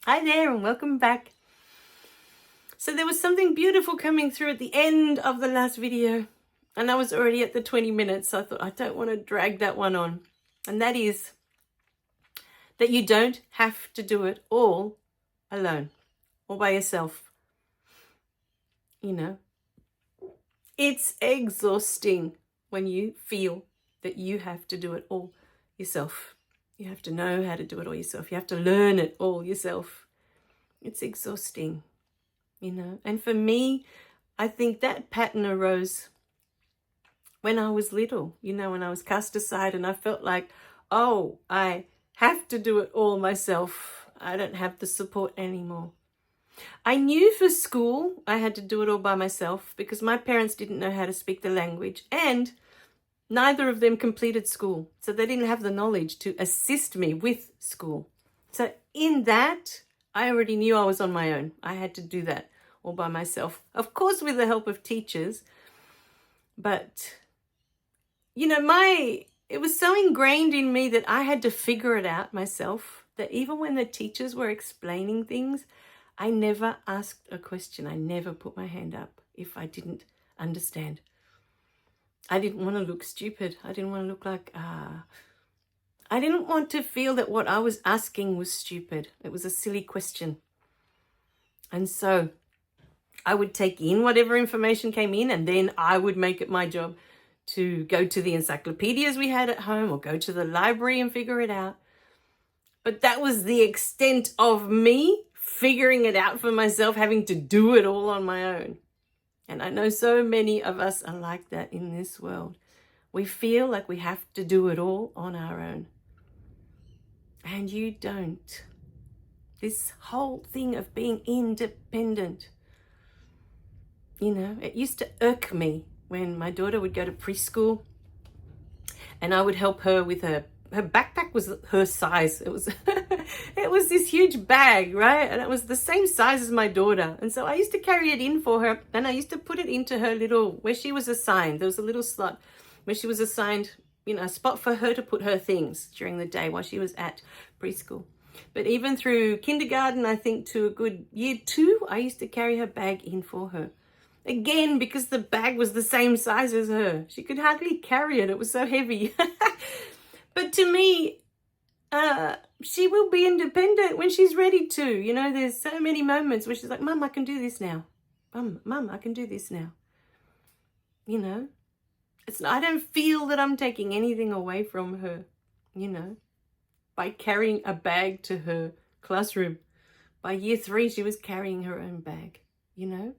Hi there and welcome back. So there was something beautiful coming through at the end of the last video, and I was already at the 20 minutes, so I thought I don't want to drag that one on. And that is that you don't have to do it all alone or by yourself. You know, it's exhausting when you feel that you have to do it all yourself. You have to know how to do it all yourself. You have to learn it all yourself. It's exhausting, you know. And for me, I think that pattern arose when I was little, you know, when I was cast aside and I felt like, oh, I have to do it all myself. I don't have the support anymore. I knew for school I had to do it all by myself because my parents didn't know how to speak the language and neither of them completed school. So they didn't have the knowledge to assist me with school. So in that, I already knew I was on my own. I had to do that all by myself. Of course, with the help of teachers. But, you know, it was so ingrained in me that I had to figure it out myself, that even when the teachers were explaining things, I never asked a question. I never put my hand up if I didn't understand. I didn't want to look stupid. I didn't want to look like, I didn't want to feel that what I was asking was stupid. It was a silly question. And so I would take in whatever information came in, and then I would make it my job to go to the encyclopedias we had at home or go to the library and figure it out. But that was the extent of me figuring it out for myself, having to do it all on my own. And I know so many of us are like that in this world. We feel like we have to do it all on our own. And you don't. This whole thing of being independent, you know, it used to irk me when my daughter would go to preschool and I would help her with her backpack was her size. It was it was this huge bag, right? And it was the same size as my daughter. And so I used to carry it in for her and I used to put it into her little, where she was assigned. There was a little slot where she was assigned, you know, a spot for her to put her things during the day while she was at preschool. But even through kindergarten, I think to a good year 2, I used to carry her bag in for her. Again, because the bag was the same size as her. She could hardly carry it. It was so heavy. But to me, she will be independent when she's ready to. You know, there's so many moments where she's like, Mum, I can do this now. Mum, I can do this now. You know, I don't feel that I'm taking anything away from her, you know, by carrying a bag to her classroom. By year 3, she was carrying her own bag, you know.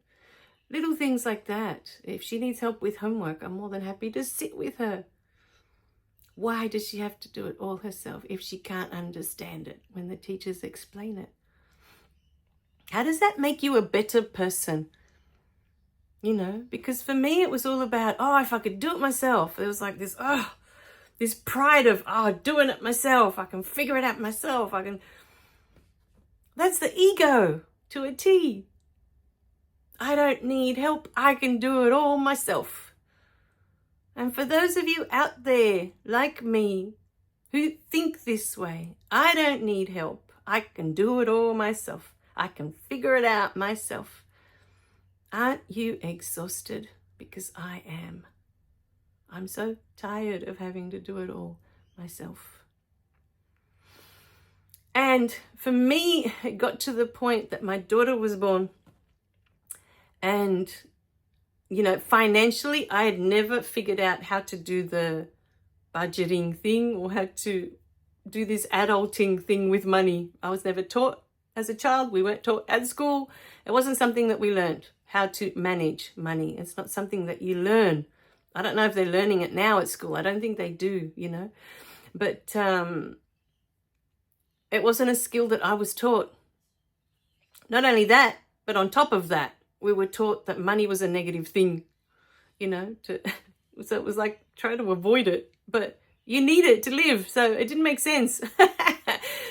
Little things like that. If she needs help with homework, I'm more than happy to sit with her. Why does she have to do it all herself if she can't understand it when the teachers explain it? How does that make you a better person? You know, because for me, it was all about, oh, if I could do it myself. It was like this, this pride of, doing it myself. I can figure it out myself. That's the ego to a T. I don't need help. I can do it all myself. And for those of you out there like me who think this way, I don't need help. I can do it all myself. I can figure it out myself. Aren't you exhausted? Because I am. I'm so tired of having to do it all myself. And for me, it got to the point that my daughter was born. And you know, financially, I had never figured out how to do the budgeting thing or how to do this adulting thing with money. I was never taught as a child. We weren't taught at school. It wasn't something that we learned, how to manage money. It's not something that you learn. I don't know if they're learning it now at school. I don't think they do, you know. But it wasn't a skill that I was taught. Not only that, but on top of that, we were taught that money was a negative thing, you know, so it was like trying to avoid it, but you need it to live. So it didn't make sense.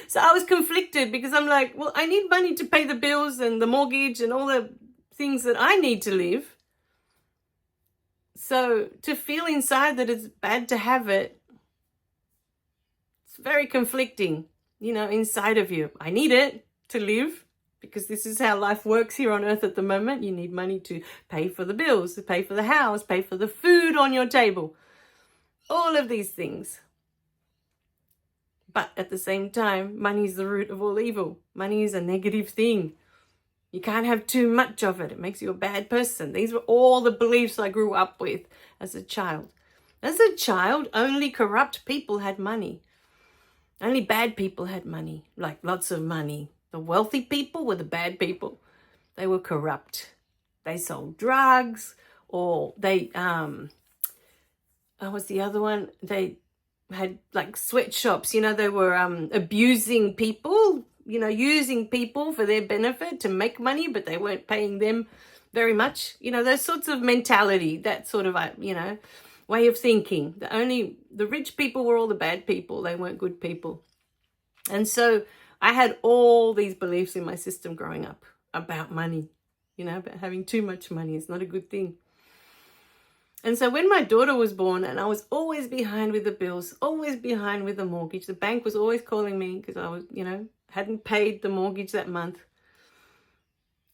So I was conflicted because I'm like, well, I need money to pay the bills and the mortgage and all the things that I need to live. So to feel inside that it's bad to have it, it's very conflicting, you know, inside of you. I need it to live, because this is how life works here on earth at the moment. You need money to pay for the bills, to pay for the house, pay for the food on your table, all of these things. But at the same time, money is the root of all evil. Money is a negative thing. You can't have too much of it. It makes you a bad person. These were all the beliefs I grew up with as a child. As a child, only corrupt people had money. Only bad people had money, like lots of money. The wealthy people were the bad people. They were corrupt. They sold drugs, or they, what's the other one? They had like sweatshops, you know, they were abusing people, you know, using people for their benefit to make money, but they weren't paying them very much. You know, those sorts of mentality, that sort of, you know, way of thinking. The rich people were all the bad people. They weren't good people. And so I had all these beliefs in my system growing up about money, you know, about having too much money. It's not a good thing. And so when my daughter was born, and I was always behind with the bills, always behind with the mortgage, the bank was always calling me because I was, you know, hadn't paid the mortgage that month.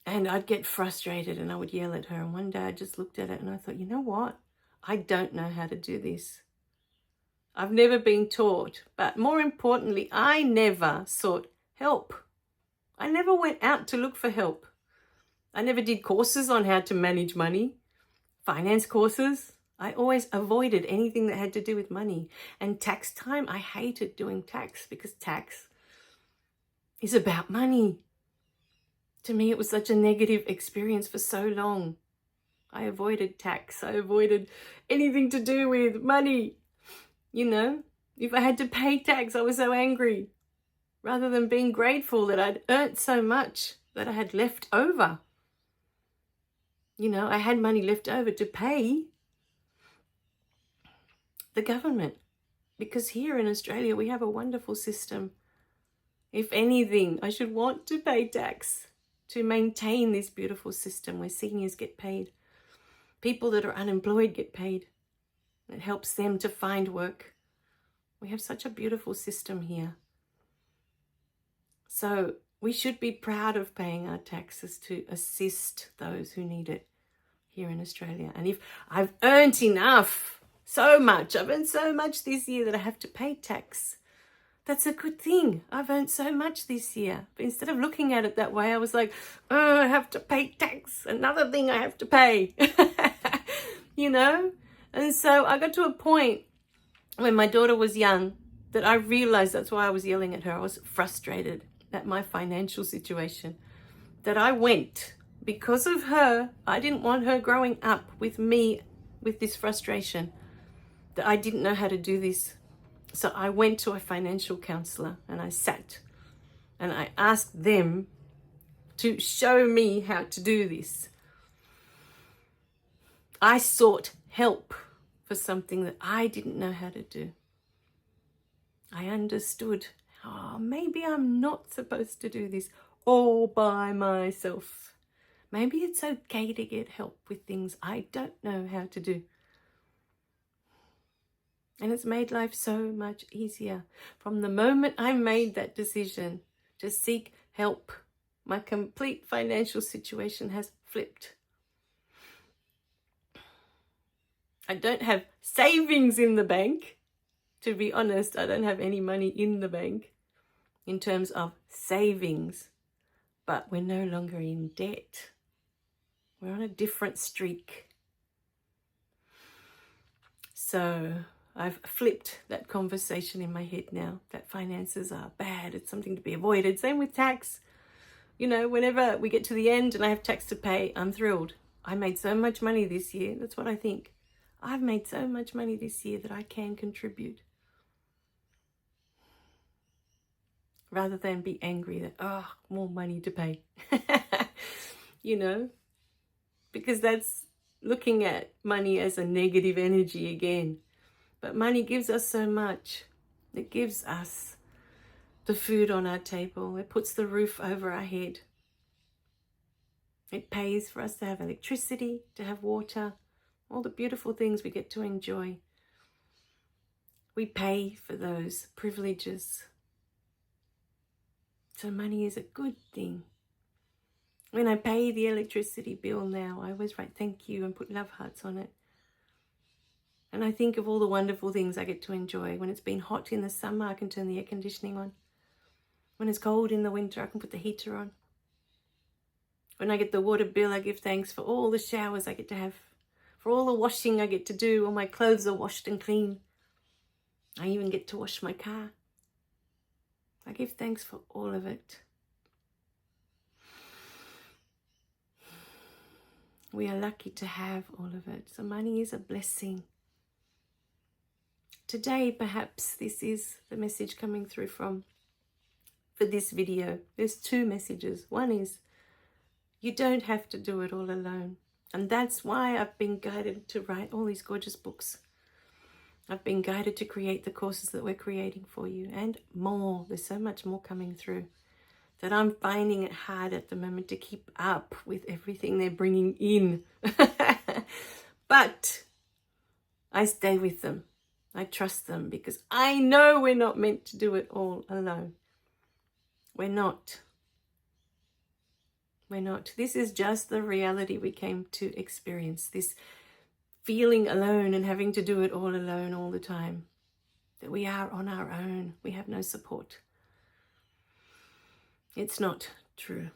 And I'd get frustrated and I would yell at her. And one day I just looked at it and I thought, you know what? I don't know how to do this. I've never been taught, but more importantly, I never sought help. I never went out to look for help. I never did courses on how to manage money, finance courses. I always avoided anything that had to do with money. And tax time, I hated doing tax because tax is about money. To me, it was such a negative experience for so long. I avoided tax. I avoided anything to do with money. You know, if I had to pay tax, I was so angry. Rather than being grateful that I'd earned so much that I had left over. You know, I had money left over to pay the government. Because here in Australia, we have a wonderful system. If anything, I should want to pay tax to maintain this beautiful system where seniors get paid. People that are unemployed get paid. It helps them to find work. We have such a beautiful system here. So we should be proud of paying our taxes to assist those who need it here in Australia. And if I've earned enough, I've earned so much this year that I have to pay tax, that's a good thing. I've earned so much this year. But instead of looking at it that way, I was like, oh, I have to pay tax. Another thing I have to pay. You know? And so I got to a point when my daughter was young that I realized, that's why I was yelling at her. I was frustrated at my financial situation, that I went, because of her, I didn't want her growing up with me with this frustration, that I didn't know how to do this. So I went to a financial counselor and I sat and I asked them to show me how to do this. I sought help for something that I didn't know how to do. I understood, maybe I'm not supposed to do this all by myself. Maybe it's okay to get help with things I don't know how to do. And it's made life so much easier. From the moment I made that decision to seek help, my complete financial situation has flipped. I don't have savings in the bank. To be honest, I don't have any money in the bank in terms of savings. But we're no longer in debt. We're on a different streak. So I've flipped that conversation in my head now, that finances are bad. It's something to be avoided. Same with tax. You know, whenever we get to the end and I have tax to pay, I'm thrilled. I made so much money this year. That's what I think. I've made so much money this year that I can contribute. Rather than be angry that, more money to pay. You know, because that's looking at money as a negative energy again. But money gives us so much. It gives us the food on our table. It puts the roof over our head. It pays for us to have electricity, to have water, all the beautiful things we get to enjoy. We pay for those privileges. So money is a good thing. When I pay the electricity bill now, I always write thank you and put love hearts on it. And I think of all the wonderful things I get to enjoy. When it's been hot in the summer, I can turn the air conditioning on. When it's cold in the winter, I can put the heater on. When I get the water bill, I give thanks for all the showers I get to have, for all the washing I get to do. All my clothes are washed and clean. I even get to wash my car. I give thanks for all of it. We are lucky to have all of it. So money is a blessing. Today, perhaps this is the message coming through for this video. There's two messages. One is, you don't have to do it all alone. And that's why I've been guided to write all these gorgeous books. I've been guided to create the courses that we're creating for you and more. There's so much more coming through that I'm finding it hard at the moment to keep up with everything they're bringing in. But I stay with them. I trust them because I know we're not meant to do it all alone. We're not. We're not. This is just the reality we came to experience. This feeling alone and having to do it all alone all the time. That we are on our own. We have no support. It's not true.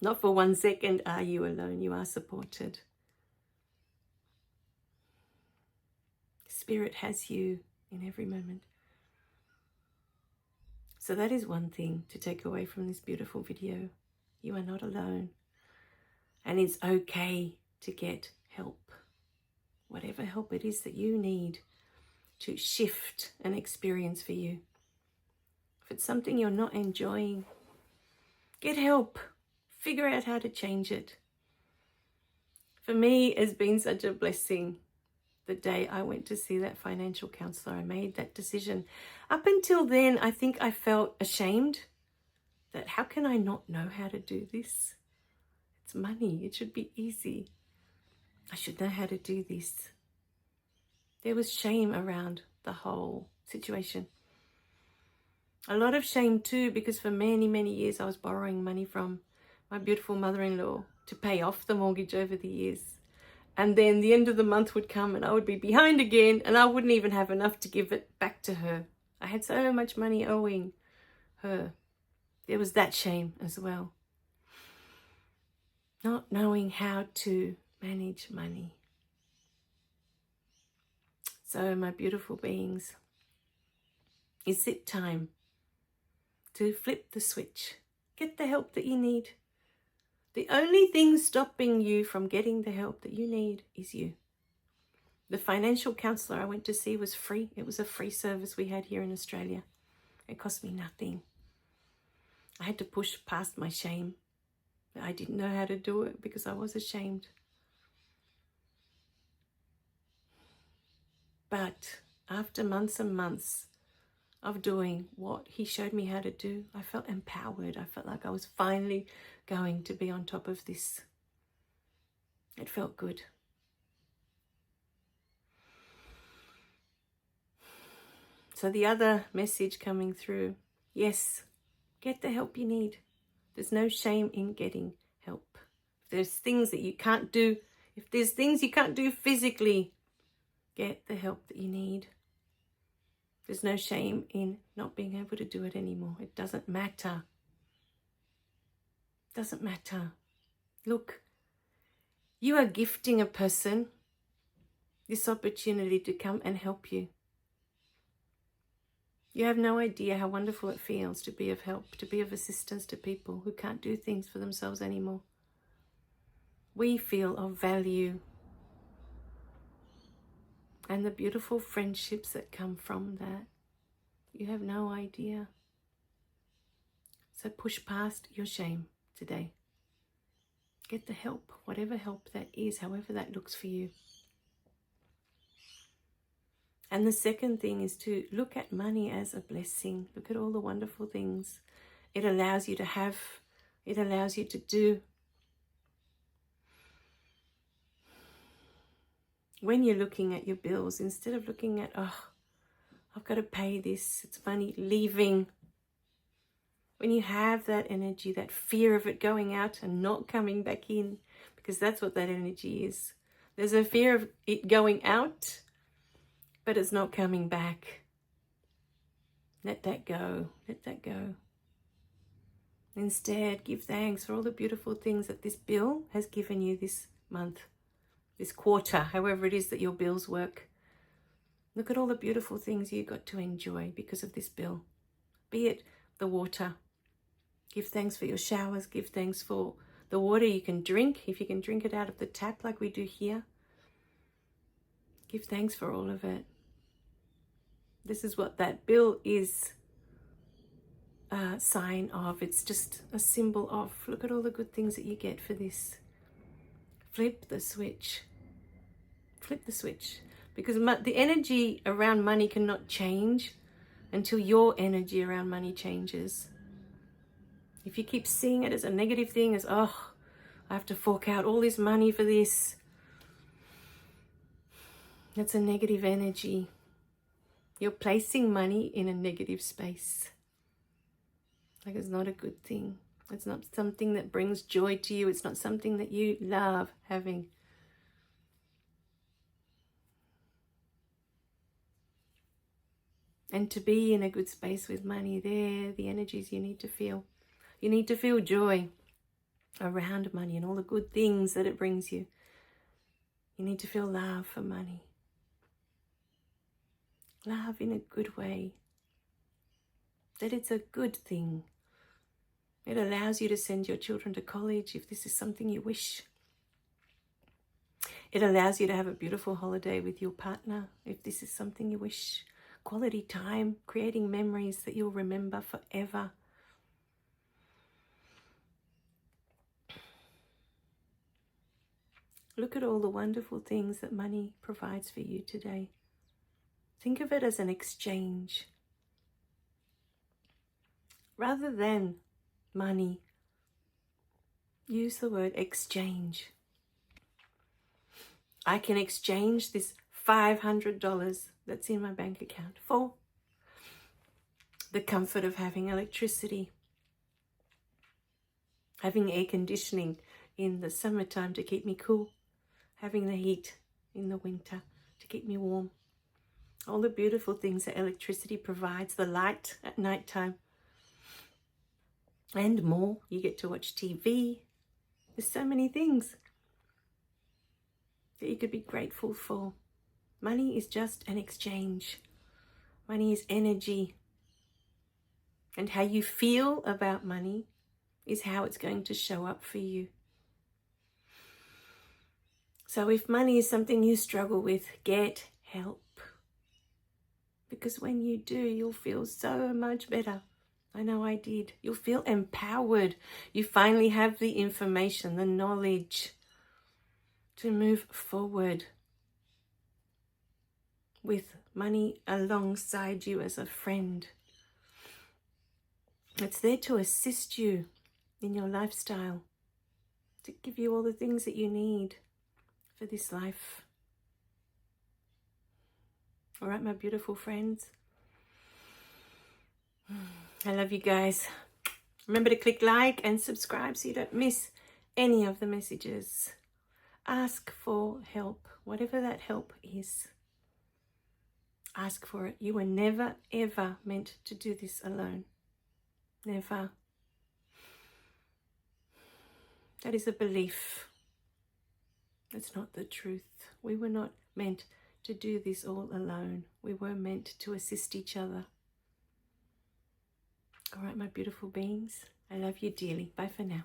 Not for 1 second are you alone. You are supported. Spirit has you in every moment. So that is one thing to take away from this beautiful video. You are not alone. And it's okay to get help. Whatever help it is that you need to shift an experience for you. If it's something you're not enjoying, get help. Figure out how to change it. For me, it's been such a blessing. The day I went to see that financial counselor, I made that decision. Up until then, I think I felt ashamed that how can I not know how to do this? It's money. It should be easy. I should know how to do this. There was shame around the whole situation. A lot of shame too, because for many, many years I was borrowing money from my beautiful mother-in-law to pay off the mortgage over the years. And then the end of the month would come and I would be behind again and I wouldn't even have enough to give it back to her. I had so much money owing her. There was that shame as well. Not knowing how to manage money. So my beautiful beings, is it time to flip the switch? Get the help that you need. The only thing stopping you from getting the help that you need is you. The financial counsellor I went to see was free. It was a free service we had here in Australia. It cost me nothing. I had to push past my shame. I didn't know how to do it because I was ashamed. But after months and months of doing what he showed me how to do, I felt empowered. I felt like I was finally going to be on top of this. It felt good. So the other message coming through, yes, get the help you need. There's no shame in getting help. If there's things that you can't do, if there's things you can't do physically, get the help that you need. There's no shame in not being able to do it anymore. It doesn't matter. It doesn't matter. Look, you are gifting a person this opportunity to come and help you. You have no idea how wonderful it feels to be of help, to be of assistance to people who can't do things for themselves anymore. We feel of value. And the beautiful friendships that come from that. You have no idea. So push past your shame today. Get the help, whatever help that is, however that looks for you. And the second thing is to look at money as a blessing. Look at all the wonderful things it allows you to have. It allows you to do. When you're looking at your bills, instead of looking at, oh, I've got to pay this, it's money leaving. when you have that energy, that fear of it going out and not coming back in, because that's what that energy is. There's a fear of it going out, but it's not coming back. Let that go. Let that go. Instead, give thanks for all the beautiful things that this bill has given you this month, this quarter, however it is that your bills work. Look at all the beautiful things you got to enjoy because of this bill. Be it the water. Give thanks for your showers. Give thanks for the water you can drink, if you can drink it out of the tap like we do here. Give thanks for all of it. This is what that bill is a sign of. It's just a symbol of, look at all the good things that you get for this. Flip the switch. Flip the switch. Because the energy around money cannot change until your energy around money changes. If you keep seeing it as a negative thing, as, oh, I have to fork out all this money for this, that's a negative energy. You're placing money in a negative space. Like, it's not a good thing. It's not something that brings joy to you. It's not something that you love having. And to be in a good space with money, they're the energies you need to feel. You need to feel joy around money and all the good things that it brings you. You need to feel love for money. Love in a good way. That it's a good thing. It allows you to send your children to college if this is something you wish. It allows you to have a beautiful holiday with your partner if this is something you wish. Quality time, creating memories that you'll remember forever. Look at all the wonderful things that money provides for you today. Think of it as an exchange. Rather than money, use the word exchange. I can exchange this $500 that's in my bank account for the comfort of having electricity, having air conditioning in the summertime to keep me cool, having the heat in the winter to keep me warm. All the beautiful things that electricity provides, the light at nighttime, and more. You get to watch TV. There's so many things that you could be grateful for. Money is just an exchange. Money is energy. And how you feel about money is how it's going to show up for you. So if money is something you struggle with, get help. Because when you do, you'll feel so much better. I know I did. You'll feel empowered. You finally have the information, the knowledge to move forward with money alongside you as a friend. It's there to assist you in your lifestyle, to give you all the things that you need for this life. All right, my beautiful friends. I love you guys. Remember to click like and subscribe so you don't miss any of the messages. Ask for help, whatever that help is. Ask for it. You were never, ever meant to do this alone. Never. That is a belief. That's not the truth. We were not meant to do this all alone. We were meant to assist each other. All right, my beautiful beings. I love you dearly. Bye for now.